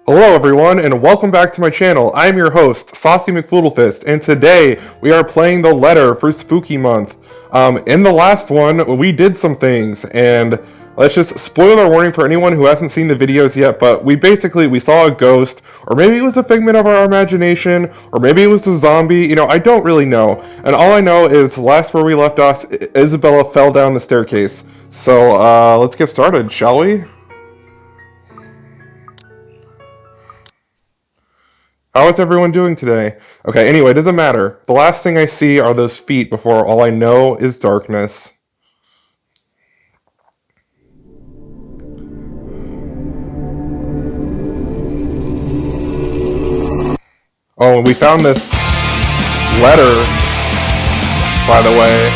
Hello everyone, and welcome back to my channel. I'm your host, Saucy McFoodlefist, and today we are playing The Letter for Spooky Month. In the last one, we did some things, and let's just spoiler warning for anyone who hasn't seen the videos yet, but we saw a ghost, or maybe it was a figment of our imagination, or maybe it was a zombie, I don't really know. And all I know is, last where we left off, Isabella fell down the staircase. So, let's get started, shall we? How is everyone doing today? Okay, anyway, it doesn't matter. The last thing I see are those feet before all I know is darkness. Oh, and we found this letter, by the way.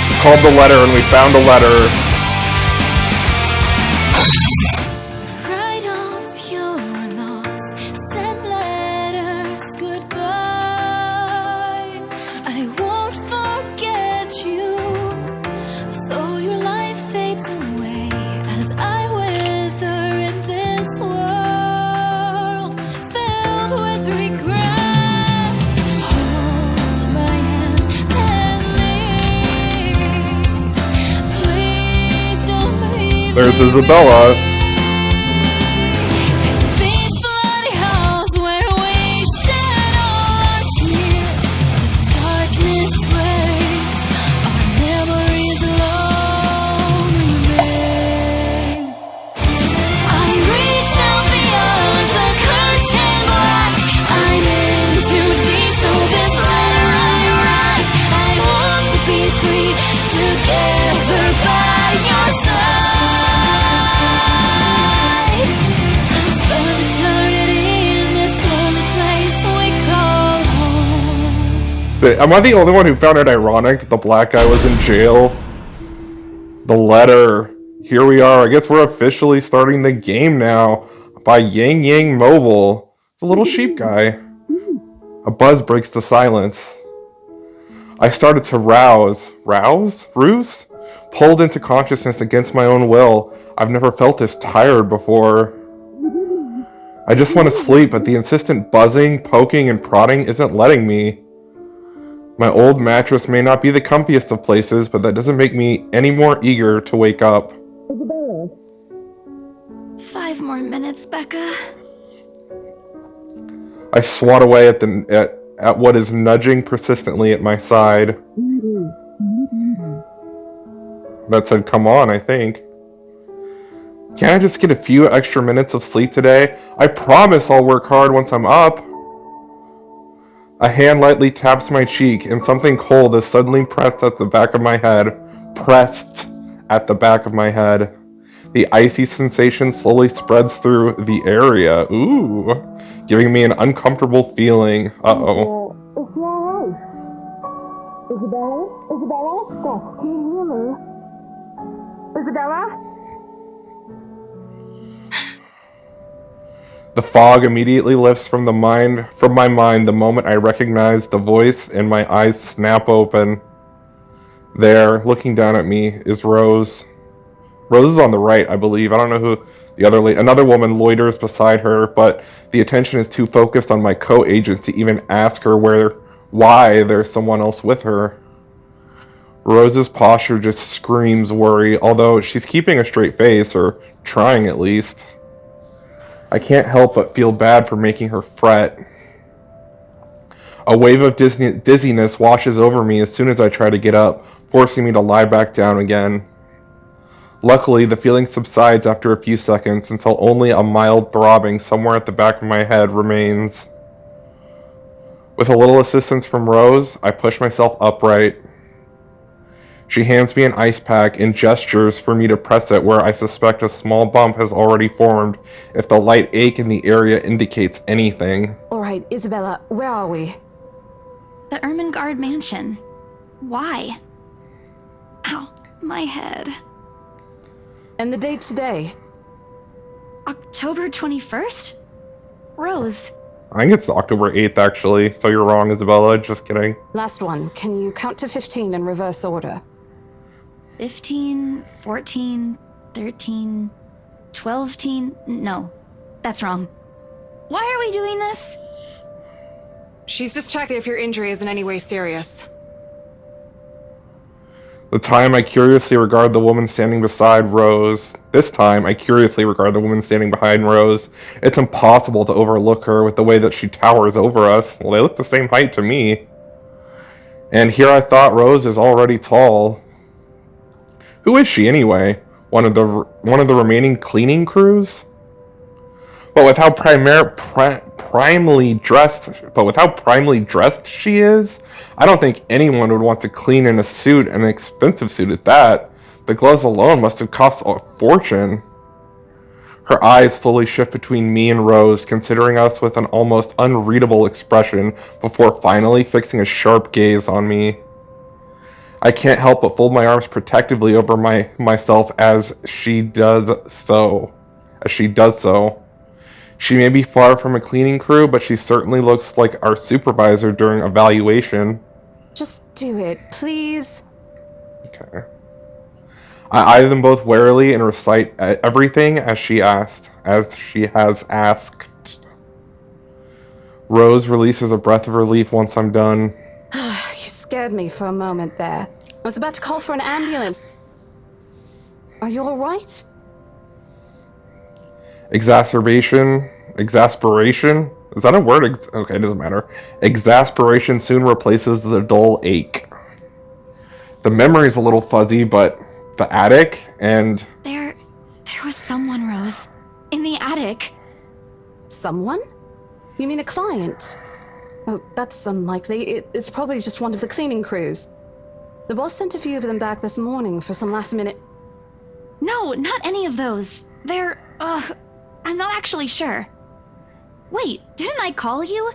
It's called The Letter, and we found a letter. Write off your loss, send letters goodbye. I won't forget you, though your life fades away as I wither in this world filled with regret. Hold my hand and leave. Please don't leave. There's Isabella. Am I the only one who found it ironic that the black guy was in jail? The Letter. Here we are. I guess we're officially starting the game now. By Yang Yang Mobile. The little sheep guy. A buzz breaks the silence. I started to rouse. Rouse? Ruse? Pulled into consciousness against my own will. I've never felt this tired before. I just want to sleep, but the insistent buzzing, poking, and prodding isn't letting me. My old mattress may not be the comfiest of places, but that doesn't make me any more eager to wake up. 5 more minutes, Becca. I swat away at what is nudging persistently at my side. That said, come on, I think. Can't I just get a few extra minutes of sleep today? I promise I'll work hard once I'm up. A hand lightly taps my cheek, and something cold is suddenly pressed at the back of my head. Pressed at the back of my head. The icy sensation slowly spreads through the area. Ooh. Giving me an uncomfortable feeling. Uh-oh. Isabella? Isabella? Stop. Can you hear me? Isabella? The fog immediately lifts from my mind the moment I recognize the voice, and my eyes snap open. There, looking down at me, is Rose. Rose is on the right, I believe. I don't know who the other another woman loiters beside her, but the attention is too focused on my co-agent to even ask her why there's someone else with her. Rose's posture just screams worry, although she's keeping a straight face, or trying at least. I can't help but feel bad for making her fret. A wave of dizziness washes over me as soon as I try to get up, forcing me to lie back down again. Luckily, the feeling subsides after a few seconds until only a mild throbbing somewhere at the back of my head remains. With a little assistance from Rose, I push myself upright. She hands me an ice pack and gestures for me to press it where I suspect a small bump has already formed, if the light ache in the area indicates anything. Alright, Isabella, where are we? The Ermengarde mansion. Why? Ow, my head. And the date today? October 21st? Rose. I think it's October 8th, actually, so you're wrong, Isabella. Just kidding. Last one. Can you count to 15 in reverse order? 15, 14, 13, 12 teen? No, that's wrong. Why are we doing this? She's just checking if your injury is in any way serious. The time I curiously regard the woman standing beside Rose. This time, I curiously regard the woman standing behind Rose. It's impossible to overlook her with the way that she towers over us. Well, they look the same height to me. And here I thought Rose is already tall. Who is she anyway? One of the remaining cleaning crews? But with how primally dressed she is, I don't think anyone would want to clean in a suit, an expensive suit at that. The gloves alone must have cost a fortune. Her eyes slowly shift between me and Rose, considering us with an almost unreadable expression before finally fixing a sharp gaze on me. I can't help but fold my arms protectively over myself as she does so. She may be far from a cleaning crew, but she certainly looks like our supervisor during evaluation. Just do it, please. Okay. I eye them both warily and recite everything as she has asked. Rose releases a breath of relief once I'm done. You scared me for a moment there. I was about to call for an ambulance. Are you alright? Exasperation? Is that a word? Okay, it doesn't matter. Exasperation soon replaces the dull ache. The memory's a little fuzzy, but the attic and... There was someone, Rose. In the attic. Someone? You mean a client? Oh, that's unlikely. It's probably just one of the cleaning crews. The boss sent a few of them back this morning for some last minute... No, not any of those. I'm not actually sure. Wait, didn't I call you?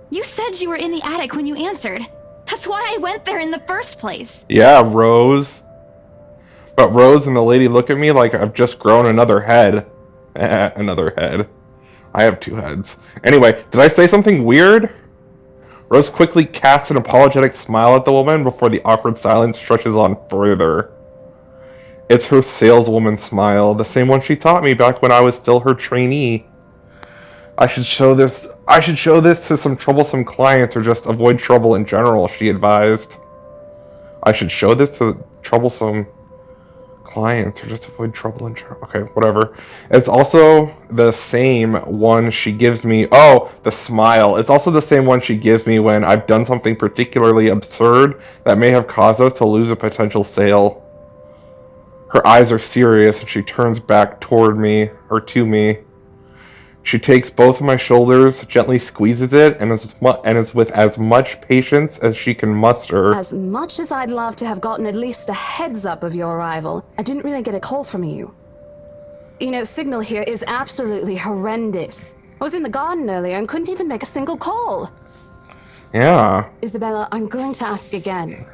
You said you were in the attic when you answered. That's why I went there in the first place. Yeah, Rose. But Rose and the lady look at me like I've just grown another head. Another head. I have two heads. Anyway, did I say something weird? Rose quickly casts an apologetic smile at the woman before the awkward silence stretches on further. It's her saleswoman smile, the same one she taught me back when I was still her trainee. I should show this to some troublesome clients or just avoid trouble in general, she advised. I should show this to troublesome clients or just avoid trouble in general. Okay, whatever. It's also the same one she gives me. Oh, the smile. It's also the same one she gives me when I've done something particularly absurd that may have caused us to lose a potential sale. Her eyes are serious and she turns back toward me, or to me. She takes both of my shoulders, gently squeezes it, and is with as much patience as she can muster. As much as I'd love to have gotten at least a heads up of your arrival, I didn't really get a call from you. You know, signal here is absolutely horrendous. I was in the garden earlier and couldn't even make a single call. Yeah. Isabella, I'm going to ask again.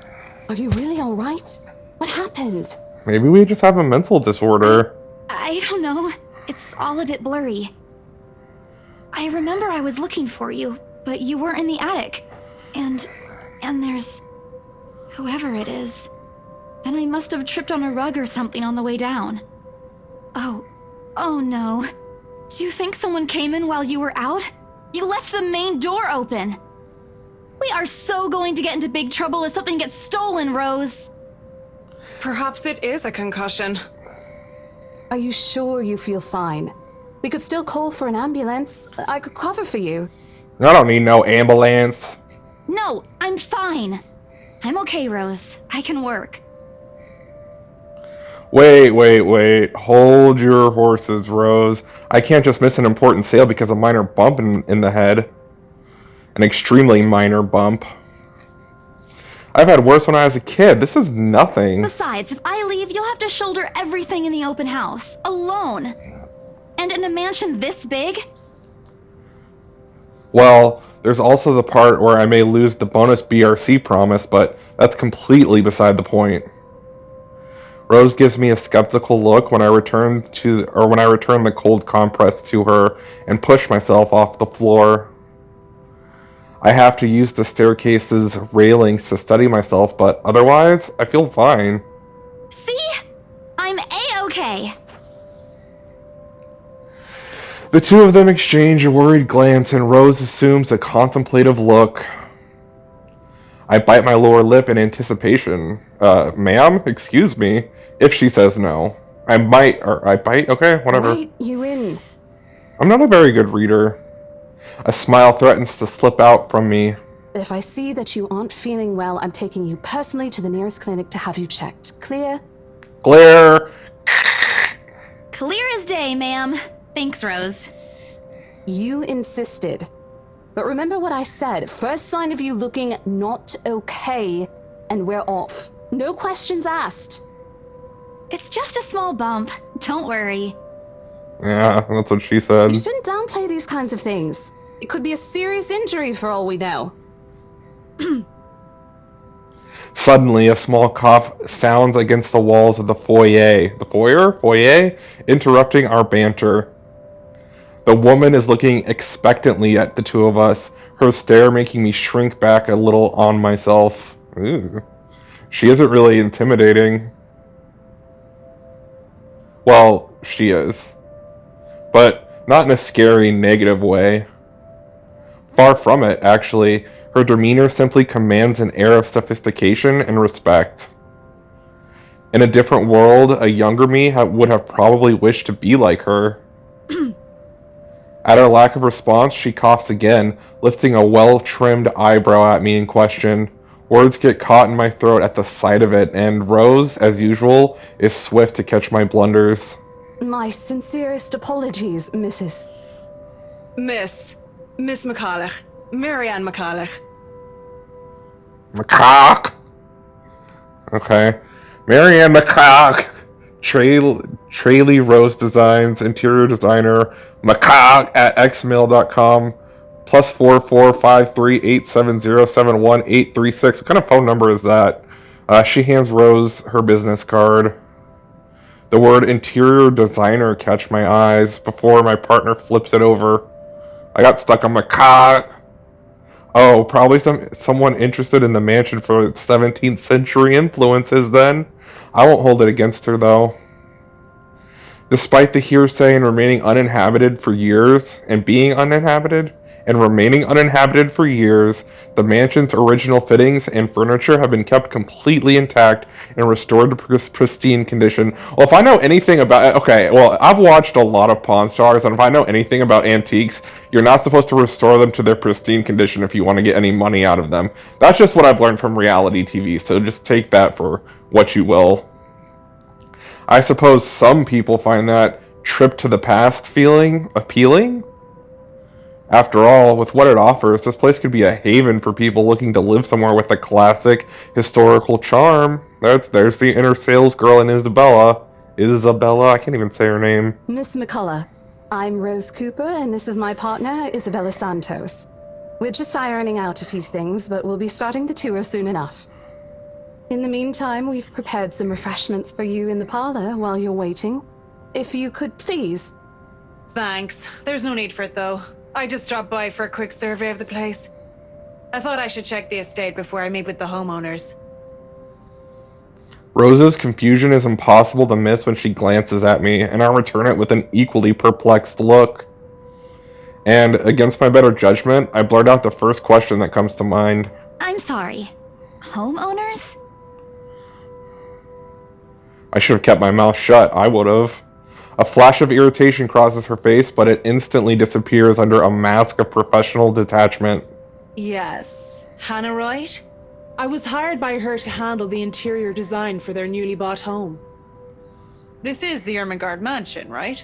Are you really alright? What happened? Maybe we just have a mental disorder. I don't know. It's all a bit blurry. I remember I was looking for you, but you weren't in the attic. And there's... whoever it is. Then I must have tripped on a rug or something on the way down. Oh no. Do you think someone came in while you were out? You left the main door open. We are so going to get into big trouble if something gets stolen, Rose. Perhaps it is a concussion. Are you sure you feel fine? We could still call for an ambulance. I could cover for you. I don't need no ambulance. No, I'm fine. I'm okay, Rose. I can work. Wait. Hold your horses, Rose. I can't just miss an important sale because of a minor bump in the head. An extremely minor bump. I've had worse when I was a kid. This is nothing. Besides, if I leave, you'll have to shoulder everything in the open house. Alone. And in a mansion this big? Well, there's also the part where I may lose the bonus BRC promise, but that's completely beside the point. Rose gives me a skeptical look when I return the cold compress to her and push myself off the floor. I have to use the staircase's railings to steady myself, but otherwise, I feel fine. See? I'm A-okay. The two of them exchange a worried glance, and Rose assumes a contemplative look. I bite my lower lip in anticipation. Ma'am? Excuse me. If she says no. I bite? Okay, whatever. Wait you in. I'm not a very good reader. A smile threatens to slip out from me. If I see that you aren't feeling well, I'm taking you personally to the nearest clinic to have you checked. Clear? Glare! Clear as day, ma'am. Thanks, Rose. You insisted. But remember what I said. First sign of you looking not okay, and we're off. No questions asked. It's just a small bump. Don't worry. Yeah, that's what she said. You shouldn't downplay these kinds of things. It could be a serious injury for all we know. Suddenly, a small cough sounds against the walls of the foyer. The foyer? Foyer? Interrupting our banter. The woman is looking expectantly at the two of us, her stare making me shrink back a little on myself. Ooh. She isn't really intimidating. Well, she is. But not in a scary, negative way. Far from it, actually. Her demeanor simply commands an air of sophistication and respect. In a different world, a younger me would have probably wished to be like her. At our lack of response, she coughs again, lifting a well-trimmed eyebrow at me in question. Words get caught in my throat at the sight of it, and Rose, as usual, is swift to catch my blunders. My sincerest apologies, Mrs. Miss McCulloch. Marianne McCulloch. McCock! Okay. Marianne McCock! Traley Rose Designs, interior designer, McCock at xmail.com, +445387071836. What kind of phone number is that? She hands Rose her business card. The word interior designer catch my eyes before my partner flips it over. I got stuck on McCock. Oh, probably someone interested in the mansion for its 17th century influences then. I won't hold it against her, though. Despite the hearsay and remaining uninhabited for years, and being uninhabited, and remaining uninhabited for years, the mansion's original fittings and furniture have been kept completely intact and restored to pristine condition. Well, if I know anything about... Okay, well, I've watched a lot of Pawn Stars, and if I know anything about antiques, you're not supposed to restore them to their pristine condition if you want to get any money out of them. That's just what I've learned from reality TV, so just take that for what you will. I suppose some people find that trip to the past feeling appealing? After all, with what it offers, this place could be a haven for people looking to live somewhere with a classic, historical charm. There's the inner sales girl in Isabella. I can't even say her name. Miss McCullough, I'm Rose Cooper, and this is my partner, Isabella Santos. We're just ironing out a few things, but we'll be starting the tour soon enough. In the meantime, we've prepared some refreshments for you in the parlor while you're waiting. If you could please... Thanks. There's no need for it, though. I just dropped by for a quick survey of the place. I thought I should check the estate before I meet with the homeowners. Rose's confusion is impossible to miss when she glances at me, and I return it with an equally perplexed look. And, against my better judgment, I blurt out the first question that comes to mind. I'm sorry. Homeowners? I should have kept my mouth shut. I would have. A flash of irritation crosses her face, but it instantly disappears under a mask of professional detachment. Yes. Hannah Wright? I was hired by her to handle the interior design for their newly bought home. This is the Ermengarde mansion, right?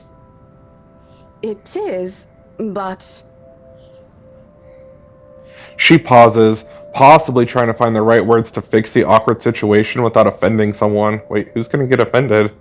It is, but... She pauses, possibly trying to find the right words to fix the awkward situation without offending someone. Wait, who's gonna get offended?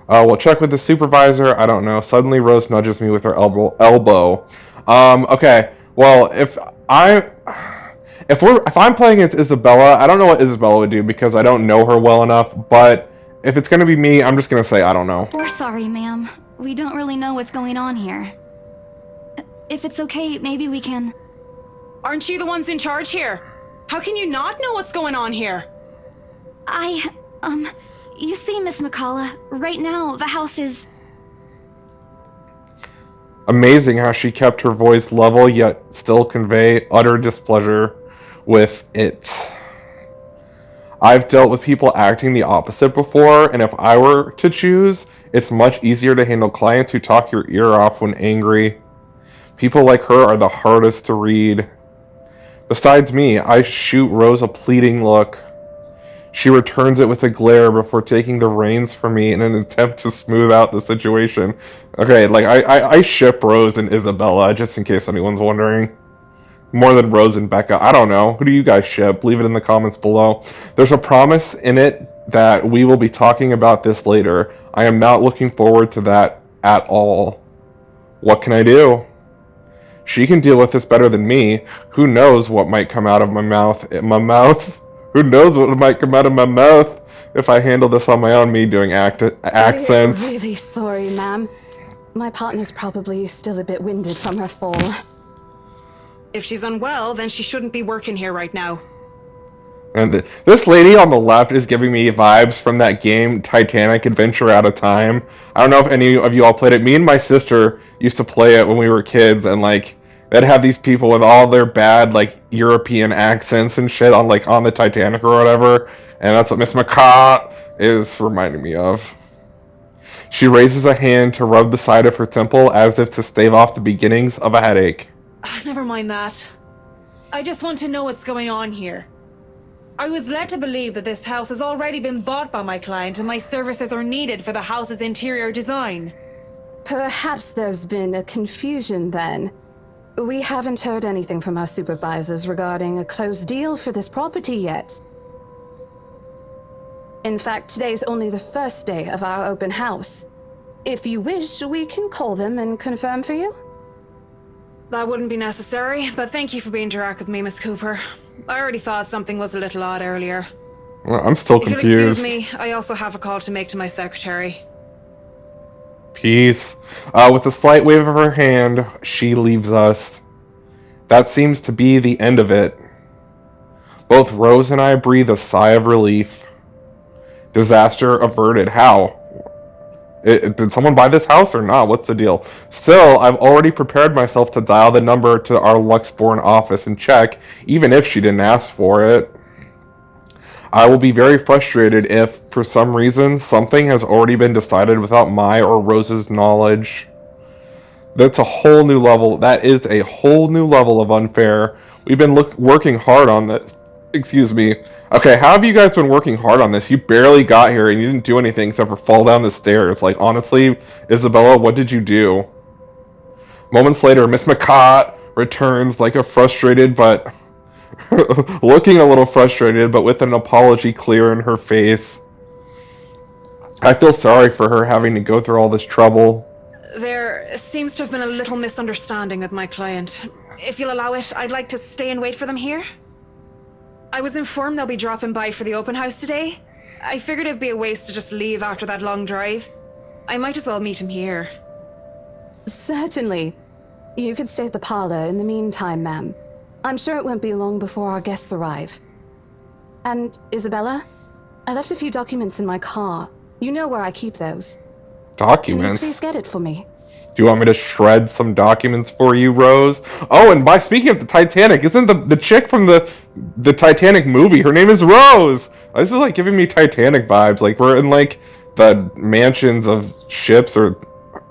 We'll check with the supervisor. I don't know. Suddenly, Rose nudges me with her elbow. Okay. Well, if I'm playing as Isabella, I don't know what Isabella would do because I don't know her well enough. But if it's gonna be me, I'm just gonna say I don't know. We're sorry, ma'am. We don't really know what's going on here. If it's okay, maybe we can... Aren't you the ones in charge here? How can you not know what's going on here? You see, Miss McCullough, right now the house is... Amazing how she kept her voice level yet still convey utter displeasure with it. I've dealt with people acting the opposite before, and if I were to choose, it's much easier to handle clients who talk your ear off when angry. People like her are the hardest to read. Besides me, I shoot Rose a pleading look. She returns it with a glare before taking the reins from me in an attempt to smooth out the situation. Okay, like, I ship Rose and Isabella, just in case anyone's wondering. More than Rose and Becca. I don't know. Who do you guys ship? Leave it in the comments below. There's a promise in it that we will be talking about this later. I am not looking forward to that at all. What can I do? She can deal with this better than me. Who knows what might come out of my mouth? Who knows what might come out of my mouth if I handle this on my own, me doing accents. I'm really sorry, ma'am. My partner's probably still a bit winded from her fall. If she's unwell, then she shouldn't be working here right now. And this lady on the left is giving me vibes from that game, Titanic Adventure Out of Time. I don't know if any of you all played it. Me and my sister used to play it when we were kids, and like, they'd have these people with all their bad, like, European accents and shit on the Titanic or whatever. And that's what Miss McCaw is reminding me of. She raises a hand to rub the side of her temple as if to stave off the beginnings of a headache. Never mind that. I just want to know what's going on here. I was led to believe that this house has already been bought by my client and my services are needed for the house's interior design. Perhaps there's been a confusion then. We haven't heard anything from our supervisors regarding a closed deal for this property yet. In fact, today's only the first day of our open house. If you wish, we can call them and confirm for you. That wouldn't be necessary, but thank you for being direct with me, Miss Cooper. I already thought something was a little odd earlier. Well, I'm still If you'll confused. excuse me, I also have a call to make to my secretary. Peace. With a slight wave of her hand, she leaves us. That seems to be the end of it. Both Rose and I breathe a sigh of relief. Disaster averted. How? Did someone buy this house or not? What's the deal? Still, I've already prepared myself to dial the number to our Luxborn office and check, even if she didn't ask for it. I will be very frustrated if, for some reason, something has already been decided without my or Rose's knowledge. That's a whole new level. That is a whole new level of unfair. We've been working hard on this. Excuse me. Okay, how have you guys been working hard on this? You barely got here and you didn't do anything except for fall down the stairs. Like, honestly, Isabella, what did you do? Moments later, Miss McCott returns like a frustrated but... looking a little frustrated, but with an apology clear in her face. I feel sorry for her having to go through all this trouble. There seems to have been a little misunderstanding with my client. If you'll allow it, I'd like to stay and wait for them here. I was informed they'll be dropping by for the open house today. I figured it'd be a waste to just leave after that long drive. I might as well meet him here. Certainly. You could stay at the parlor in the meantime, ma'am. I'm sure it won't be long before our guests arrive. And, Isabella, I left a few documents in my car. You know where I keep those. Documents? Can you please get it for me? Do you want me to shred some documents for you, Rose? Oh, and speaking of the Titanic, isn't the chick from the Titanic movie, her name is Rose! This is like giving me Titanic vibes. Like we're in like the mansions of ships, or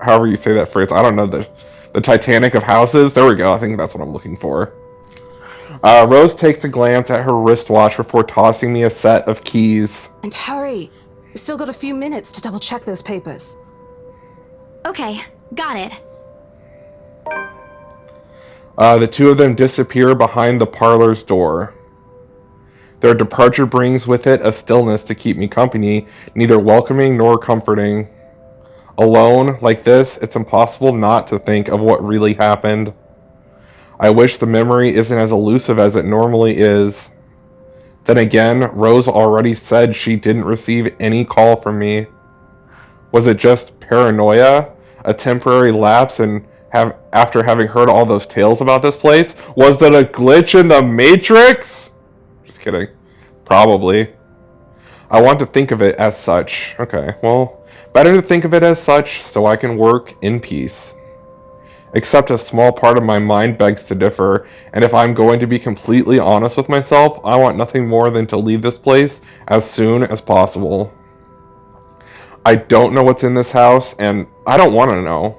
however you say that phrase. I don't know, the Titanic of houses. There we go. I think that's what I'm looking for. Rose takes a glance at her wristwatch before tossing me a set of keys. And hurry! We've still got a few minutes to double check those papers. Okay, got it. The two of them disappear behind the parlor's door. Their departure brings with it a stillness to keep me company, neither welcoming nor comforting. Alone, like this, it's impossible not to think of what really happened. I wish the memory isn't as elusive as it normally is. Then again, Rose already said she didn't receive any call from me. Was it just paranoia? A temporary lapse after having heard all those tales about this place? Was it a glitch in the Matrix? Just kidding. Probably. I want to think of it as such. Okay, well, better to think of it as such so I can work in peace. except a small part of my mind begs to differ, and if I'm going to be completely honest with myself, I want nothing more than to leave this place as soon as possible. I don't know what's in this house, and I don't want to know.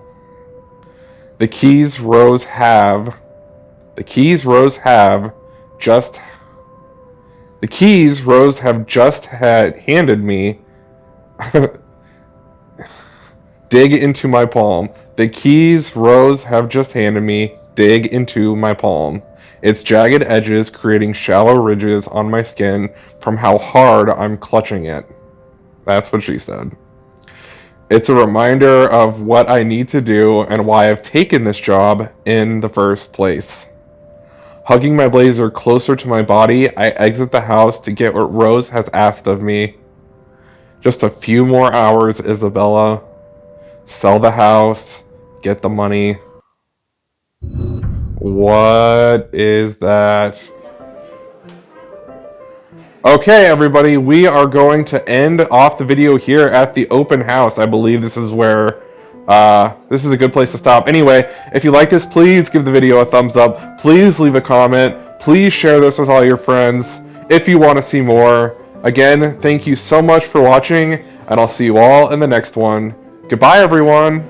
The keys Rose have just had handed me dig into my palm. The keys Rose have just handed me dig into my palm. Its jagged edges creating shallow ridges on my skin from how hard I'm clutching it. That's what she said. It's a reminder of what I need to do and why I've taken this job in the first place. Hugging my blazer closer to my body, I exit the house to get what Rose has asked of me. Just a few more hours, Isabella. Sell the house, get the money. What is that? Okay, everybody, we are going to end off the video here at the open house. I believe this is where, this is a good place to stop. Anyway, if you like this, please give the video a thumbs up. Please leave a comment. Please share this with all your friends if you want to see more. Again, thank you so much for watching, and I'll see you all in the next one. Goodbye, everyone!